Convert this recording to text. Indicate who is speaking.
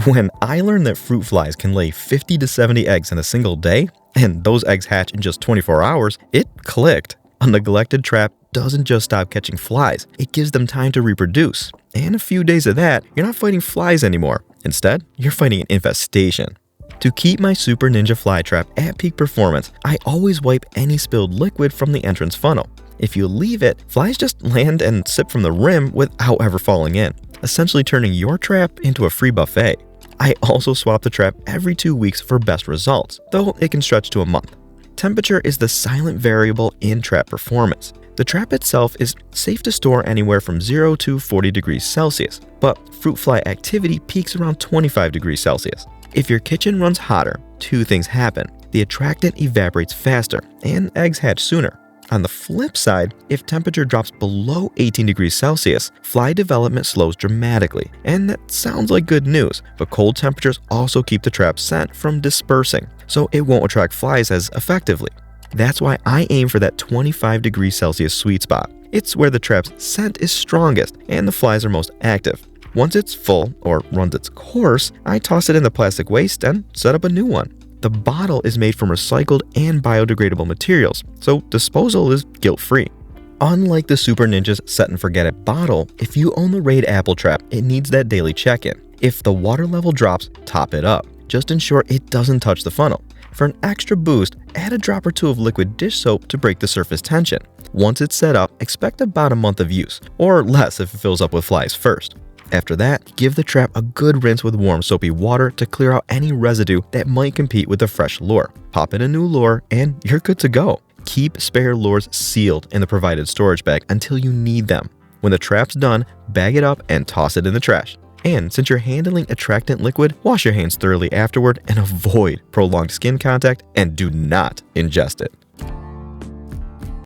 Speaker 1: When I learned that fruit flies can lay 50 to 70 eggs in a single day, and those eggs hatch in just 24 hours, it clicked. A neglected trap doesn't just stop catching flies, it gives them time to reproduce. And a few days of that, you're not fighting flies anymore. Instead, you're fighting an infestation. To keep my Super Ninja fly trap at peak performance, I always wipe any spilled liquid from the entrance funnel. If you leave it, flies just land and sip from the rim without ever falling in, essentially turning your trap into a free buffet. I also swap the trap every 2 weeks for best results, though it can stretch to a month. Temperature is the silent variable in trap performance. The trap itself is safe to store anywhere from 0 to 40 degrees Celsius, but fruit fly activity peaks around 25 degrees Celsius. If your kitchen runs hotter, 2 things happen. The attractant evaporates faster, and eggs hatch sooner. On the flip side, if temperature drops below 18 degrees Celsius, fly development slows dramatically, and that sounds like good news, but cold temperatures also keep the trap scent from dispersing, so it won't attract flies as effectively. That's why I aim for that 25 degrees Celsius sweet spot. It's where the trap's scent is strongest and the flies are most active. Once it's full, or runs its course, I toss it in the plastic waste and set up a new one. The bottle is made from recycled and biodegradable materials, so disposal is guilt-free. Unlike the Super Ninja's set and forget it bottle, if you own the Raid Apple Trap, it needs that daily check-in. If the water level drops, top it up. Just ensure it doesn't touch the funnel. For an extra boost, add a drop or 2 of liquid dish soap to break the surface tension. Once it's set up, expect about a month of use, or less if it fills up with flies first. After that, give the trap a good rinse with warm soapy water to clear out any residue that might compete with the fresh lure. Pop in a new lure and you're good to go. Keep spare lures sealed in the provided storage bag until you need them. When the trap's done, bag it up and toss it in the trash. And since you're handling attractant liquid, wash your hands thoroughly afterward and avoid prolonged skin contact and do not ingest it.